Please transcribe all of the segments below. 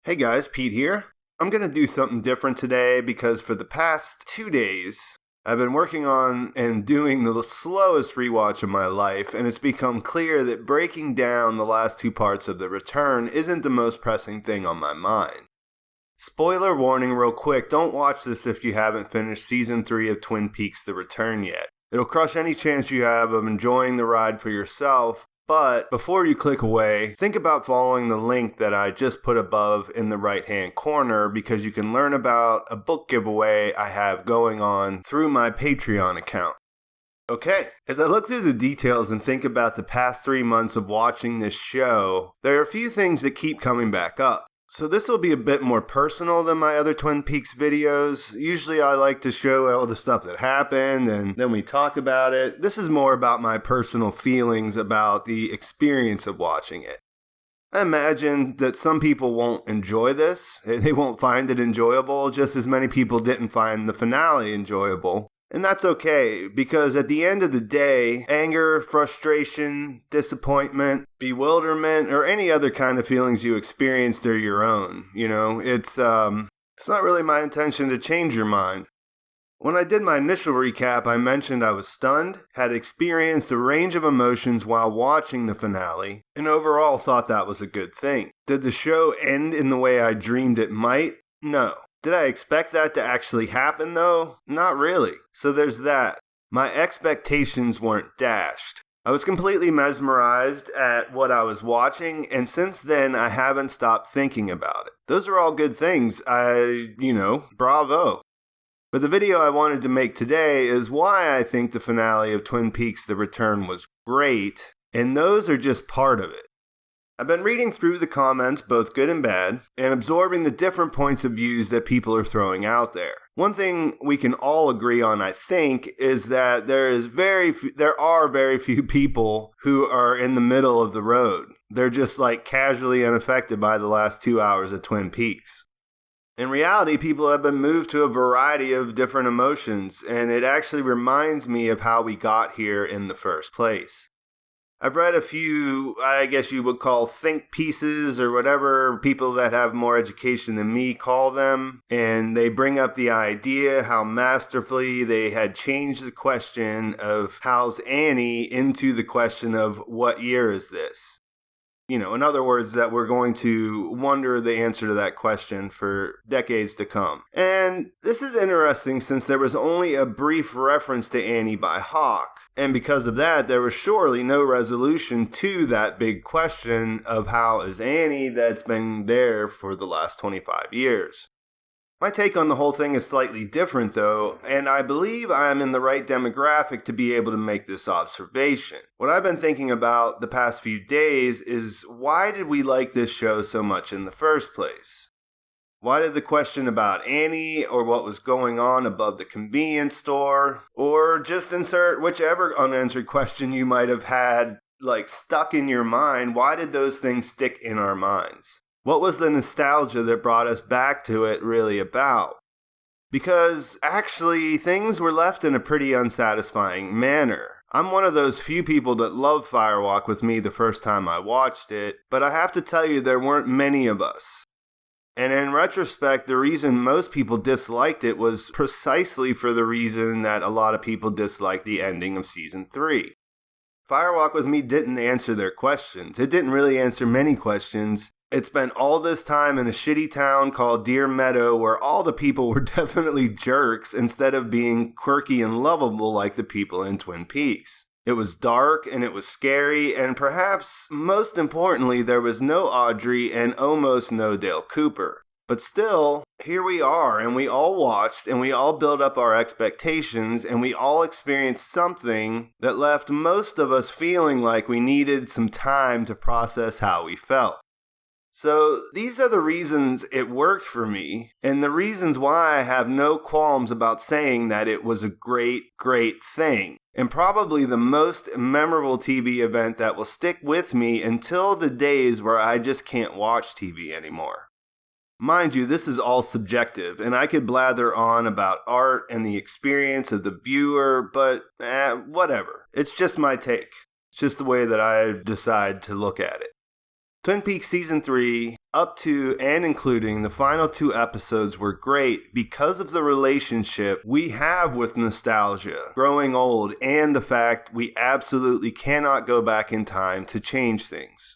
Hey guys, Pete here. I'm going to do something different today because for the past 2 days, I've been working on and doing the slowest rewatch of my life, and it's become clear that breaking down the last two parts of The Return isn't the most pressing thing on my mind. Spoiler warning real quick, don't watch this if you haven't finished Season 3 of Twin Peaks The Return yet. It'll crush any chance you have of enjoying the ride for yourself. But before you click away, think about following the link that I just put above in the right-hand corner because you can learn about a book giveaway I have going on through my Patreon account. Okay, as I look through the details and think about the past 3 months of watching this show, there are a few things that keep coming back up. So this will be a bit more personal than my other Twin Peaks videos. Usually I like to show all the stuff that happened and then we talk about it. This is more about my personal feelings about the experience of watching it. I imagine that some people won't enjoy this. They won't find it enjoyable, just as many people didn't find the finale enjoyable. And that's okay, because at the end of the day, anger, frustration, disappointment, bewilderment, or any other kind of feelings you experienced are your own. It's not really my intention to change your mind. When I did my initial recap, I mentioned I was stunned, had experienced a range of emotions while watching the finale, and overall thought that was a good thing. Did the show end in the way I dreamed it might? No. Did I expect that to actually happen, though? Not really. So there's that. My expectations weren't dashed. I was completely mesmerized at what I was watching, and since then, I haven't stopped thinking about it. Those are all good things. Bravo. But the video I wanted to make today is why I think the finale of Twin Peaks The Return was great, and those are just part of it. I've been reading through the comments, both good and bad, and absorbing the different points of views that people are throwing out there. One thing we can all agree on, I think, is that there are very few people who are in the middle of the road. They're just casually unaffected by the last 2 hours of Twin Peaks. In reality, people have been moved to a variety of different emotions, and it actually reminds me of how we got here in the first place. I've read a few, I guess you would call think pieces or whatever people that have more education than me call them. And they bring up the idea how masterfully they had changed the question of how's Annie into the question of what year is this? In other words, that we're going to wonder the answer to that question for decades to come. And this is interesting since there was only a brief reference to Annie by Hawk. And because of that, there was surely no resolution to that big question of how is Annie that's been there for the last 25 years. My take on the whole thing is slightly different, though, and I believe I am in the right demographic to be able to make this observation. What I've been thinking about the past few days is why did we like this show so much in the first place? Why did the question about Annie or what was going on above the convenience store, or just insert whichever unanswered question you might have had, stuck in your mind, why did those things stick in our minds? What was the nostalgia that brought us back to it really about? Because actually, things were left in a pretty unsatisfying manner. I'm one of those few people that loved Firewalk with me the first time I watched it, but I have to tell you there weren't many of us. And in retrospect, the reason most people disliked it was precisely for the reason that a lot of people disliked the ending of Season 3. Firewalk with me didn't answer their questions. It didn't really answer many questions. It spent all this time in a shitty town called Deer Meadow where all the people were definitely jerks instead of being quirky and lovable like the people in Twin Peaks. It was dark and it was scary, and perhaps most importantly, there was no Audrey and almost no Dale Cooper. But still, here we are, and we all watched, and we all built up our expectations, and we all experienced something that left most of us feeling like we needed some time to process how we felt. So these are the reasons it worked for me, and the reasons why I have no qualms about saying that it was a great, great thing, and probably the most memorable TV event that will stick with me until the days where I just can't watch TV anymore. Mind you, this is all subjective, and I could blather on about art and the experience of the viewer, but whatever. It's just my take. It's just the way that I decide to look at it. Twin Peaks Season 3, up to and including the final 2 episodes, were great because of the relationship we have with nostalgia, growing old, and the fact we absolutely cannot go back in time to change things.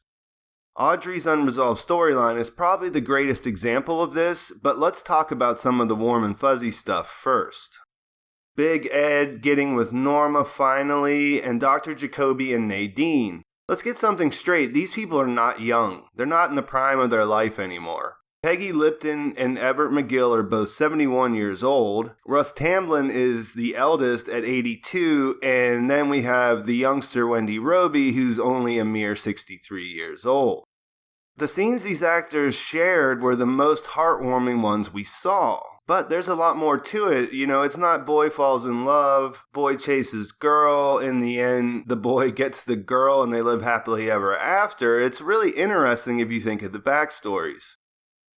Audrey's unresolved storyline is probably the greatest example of this, but let's talk about some of the warm and fuzzy stuff first. Big Ed getting with Norma finally, and Dr. Jacoby and Nadine. Let's get something straight, these people are not young. They're not in the prime of their life anymore. Peggy Lipton and Everett McGill are both 71 years old. Russ Tamblyn is the eldest at 82, and then we have the youngster Wendy Roby, who's only a mere 63 years old. The scenes these actors shared were the most heartwarming ones we saw. But there's a lot more to it. You know, it's not boy falls in love, boy chases girl, in the end the boy gets the girl and they live happily ever after. It's really interesting if you think of the backstories.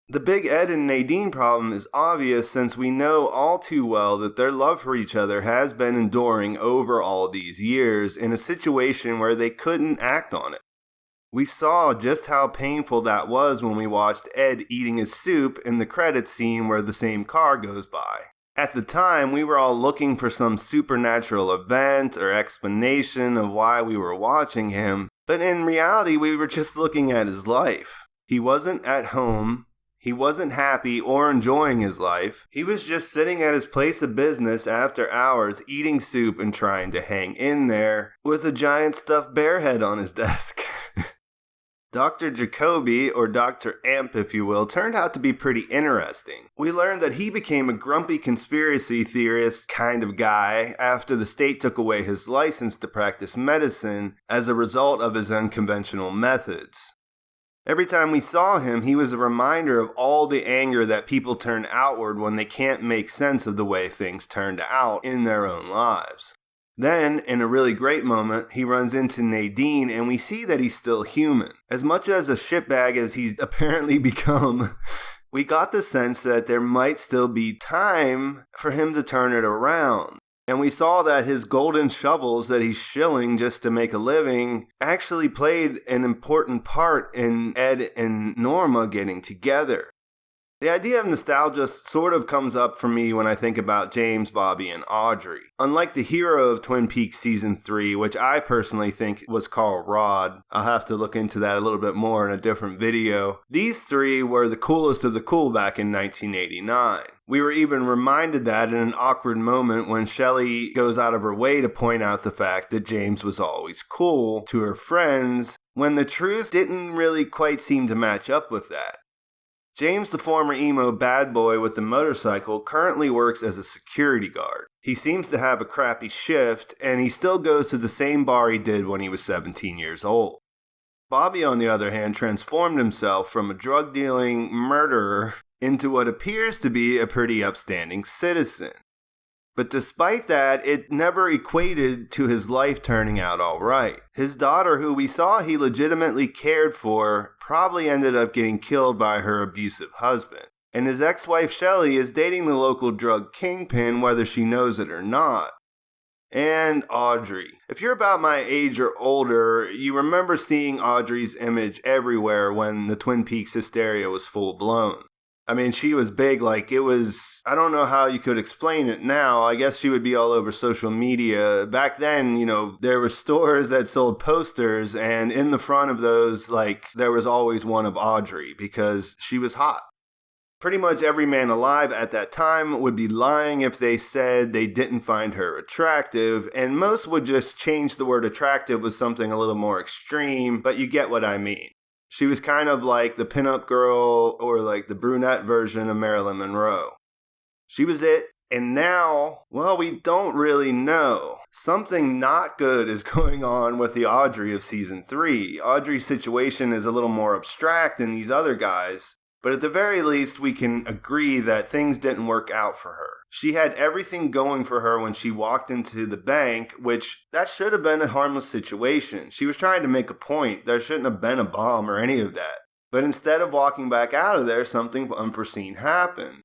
The Big Ed and Nadine problem is obvious since we know all too well that their love for each other has been enduring over all these years in a situation where they couldn't act on it. We saw just how painful that was when we watched Ed eating his soup in the credits scene where the same car goes by. At the time, we were all looking for some supernatural event or explanation of why we were watching him, but in reality, we were just looking at his life. He wasn't at home. He wasn't happy or enjoying his life. He was just sitting at his place of business after hours eating soup and trying to hang in there with a giant stuffed bear head on his desk. Dr. Jacoby, or Dr. Amp if you will, turned out to be pretty interesting. We learned that he became a grumpy conspiracy theorist kind of guy after the state took away his license to practice medicine as a result of his unconventional methods. Every time we saw him, he was a reminder of all the anger that people turn outward when they can't make sense of the way things turned out in their own lives. Then, in a really great moment, he runs into Nadine and we see that he's still human. As much as a shitbag as he's apparently become, we got the sense that there might still be time for him to turn it around. And we saw that his golden shovels that he's shilling just to make a living actually played an important part in Ed and Norma getting together. The idea of nostalgia sort of comes up for me when I think about James, Bobby, and Audrey. Unlike the hero of Twin Peaks Season 3, which I personally think was Carl Rodd, I'll have to look into that a little bit more in a different video, these three were the coolest of the cool back in 1989. We were even reminded that in an awkward moment when Shelley goes out of her way to point out the fact that James was always cool to her friends, when the truth didn't really quite seem to match up with that. James, the former emo bad boy with the motorcycle, currently works as a security guard. He seems to have a crappy shift, and he still goes to the same bar he did when he was 17 years old. Bobby, on the other hand, transformed himself from a drug-dealing murderer into what appears to be a pretty upstanding citizen. But despite that, it never equated to his life turning out all right. His daughter, who we saw he legitimately cared for, probably ended up getting killed by her abusive husband. And his ex-wife Shelley is dating the local drug kingpin whether she knows it or not. And Audrey. If you're about my age or older, you remember seeing Audrey's image everywhere when the Twin Peaks hysteria was full blown. I mean, she was big, like it was, I don't know how you could explain it now. I guess she would be all over social media. Back then, you know, there were stores that sold posters, and in the front of those, like, there was always one of Audrey because she was hot. Pretty much every man alive at that time would be lying if they said they didn't find her attractive, and most would just change the word attractive with something a little more extreme, but you get what I mean. She was kind of like the pinup girl or like the brunette version of Marilyn Monroe. She was it, and now, well, we don't really know. Something not good is going on with the Audrey of Season 3. Audrey's situation is a little more abstract than these other guys, but at the very least, we can agree that things didn't work out for her. She had everything going for her when she walked into the bank, which that should have been a harmless situation. She was trying to make a point. There shouldn't have been a bomb or any of that. But instead of walking back out of there, something unforeseen happened.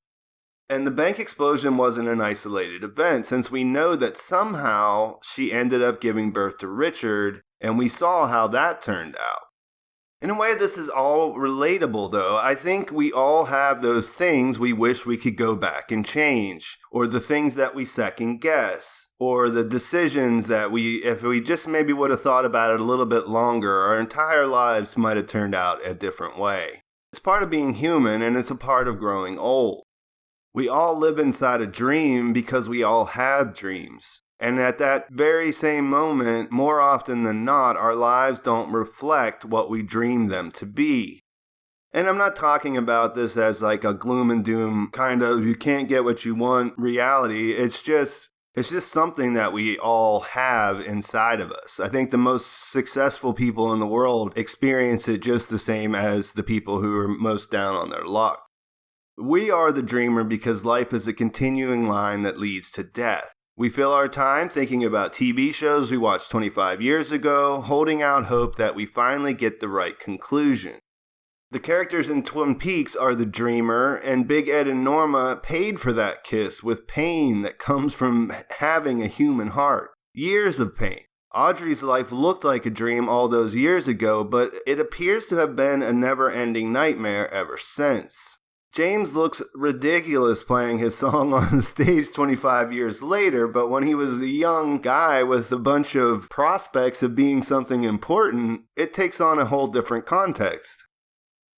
And the bank explosion wasn't an isolated event, since we know that somehow she ended up giving birth to Richard, and we saw how that turned out. In a way, this is all relatable, though. I think we all have those things we wish we could go back and change, or the things that we second guess, or the decisions that if we just maybe would have thought about it a little bit longer, our entire lives might have turned out a different way. It's part of being human, and it's a part of growing old. We all live inside a dream because we all have dreams. And at that very same moment, more often than not, our lives don't reflect what we dream them to be. And I'm not talking about this as like a gloom and doom kind of you can't get what you want reality. It's just something that we all have inside of us. I think the most successful people in the world experience it just the same as the people who are most down on their luck. We are the dreamer because life is a continuing line that leads to death. We fill our time thinking about TV shows we watched 25 years ago, holding out hope that we finally get the right conclusion. The characters in Twin Peaks are the dreamer, and Big Ed and Norma paid for that kiss with pain that comes from having a human heart. Years of pain. Audrey's life looked like a dream all those years ago, but it appears to have been a never-ending nightmare ever since. James looks ridiculous playing his song on stage 25 years later, but when he was a young guy with a bunch of prospects of being something important, it takes on a whole different context.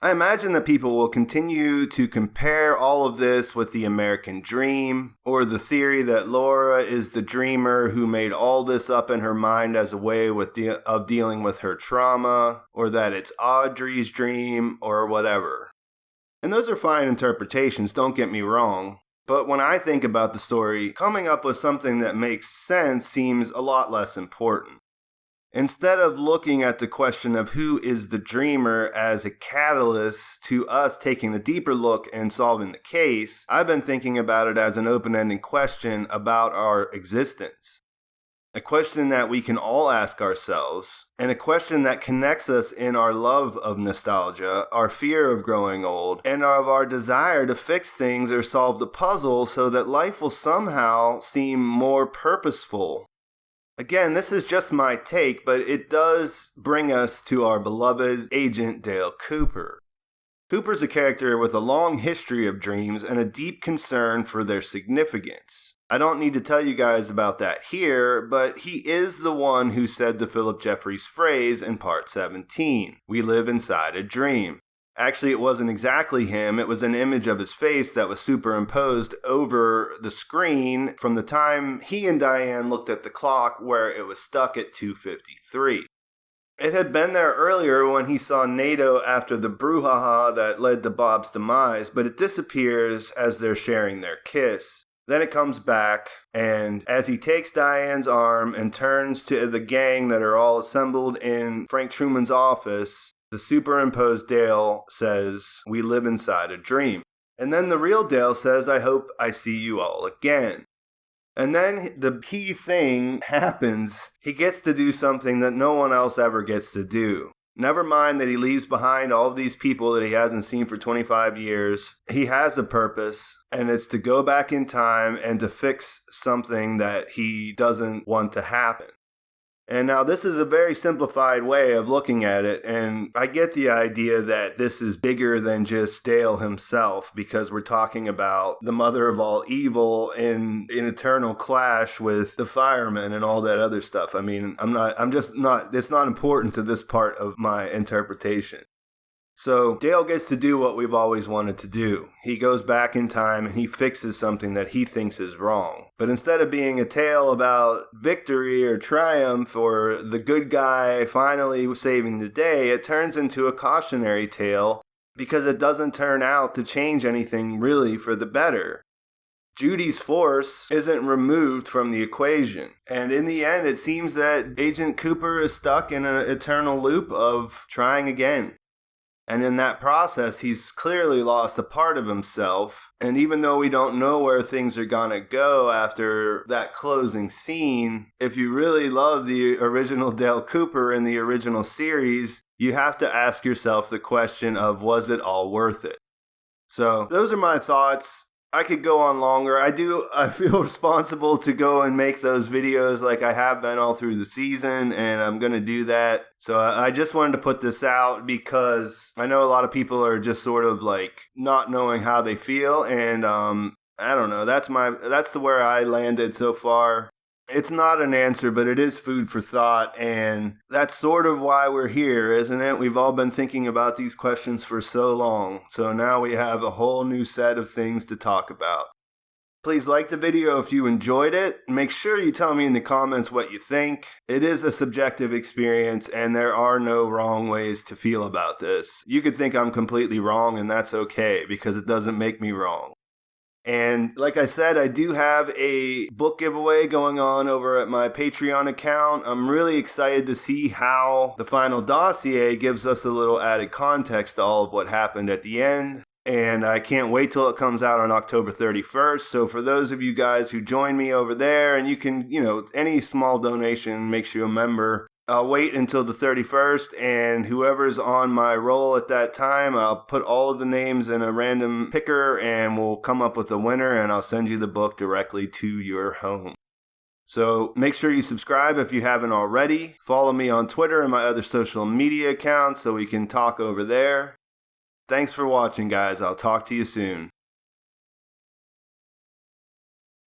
I imagine that people will continue to compare all of this with the American dream, or the theory that Laura is the dreamer who made all this up in her mind as a way of dealing with her trauma, or that it's Audrey's dream, or whatever. And those are fine interpretations, don't get me wrong. But when I think about the story, coming up with something that makes sense seems a lot less important. Instead of looking at the question of who is the dreamer as a catalyst to us taking a deeper look and solving the case, I've been thinking about it as an open-ended question about our existence. A question that we can all ask ourselves, and a question that connects us in our love of nostalgia, our fear of growing old, and of our desire to fix things or solve the puzzle so that life will somehow seem more purposeful. Again, this is just my take, but it does bring us to our beloved Agent Dale Cooper. Cooper's a character with a long history of dreams and a deep concern for their significance. I don't need to tell you guys about that here, but he is the one who said the Phillip Jeffries phrase in part 17, "We live inside a dream." Actually, it wasn't exactly him. It was an image of his face that was superimposed over the screen from the time he and Diane looked at the clock where it was stuck at 2:53. It had been there earlier when he saw NATO after the brouhaha that led to Bob's demise, but it disappears as they're sharing their kiss. Then it comes back, and as he takes Diane's arm and turns to the gang that are all assembled in Frank Truman's office, the superimposed Dale says, "We live inside a dream." And then the real Dale says, "I hope I see you all again." And then the key thing happens. He gets to do something that no one else ever gets to do. Never mind that he leaves behind all of these people that he hasn't seen for 25 years. He has a purpose, and it's to go back in time and to fix something that he doesn't want to happen. And now this is a very simplified way of looking at it, and I get the idea that this is bigger than just Dale himself, because we're talking about the mother of all evil in eternal clash with the firemen and all that other stuff. I mean, it's not important to this part of my interpretation. So Dale gets to do what we've always wanted to do. He goes back in time and he fixes something that he thinks is wrong. But instead of being a tale about victory or triumph or the good guy finally saving the day, it turns into a cautionary tale because it doesn't turn out to change anything really for the better. Judy's force isn't removed from the equation. And in the end, it seems that Agent Cooper is stuck in an eternal loop of trying again. And in that process, he's clearly lost a part of himself. And even though we don't know where things are going to go after that closing scene, if you really love the original Dale Cooper in the original series, you have to ask yourself the question of, was it all worth it? So those are my thoughts. I could go on longer. I feel responsible to go and make those videos like I have been all through the season, and I'm going to do that. So I just wanted to put this out because I know a lot of people are just sort of like not knowing how they feel, and I don't know. That's where I landed so far. It's not an answer, but it is food for thought, and that's sort of why we're here, isn't it? We've all been thinking about these questions for so long, so now we have a whole new set of things to talk about. Please like the video if you enjoyed it. Make sure you tell me in the comments what you think. It is a subjective experience, and there are no wrong ways to feel about this. You could think I'm completely wrong, and that's okay, because it doesn't make me wrong. And like I said, I do have a book giveaway going on over at my Patreon account. I'm really excited to see how the final dossier gives us a little added context to all of what happened at the end. And I can't wait till it comes out on October 31st. So for those of you guys who join me over there, and you can, any small donation makes you a member. I'll wait until the 31st, and whoever's on my roll at that time, I'll put all of the names in a random picker, and we'll come up with a winner, and I'll send you the book directly to your home. So make sure you subscribe if you haven't already. Follow me on Twitter and my other social media accounts so we can talk over there. Thanks for watching, guys. I'll talk to you soon.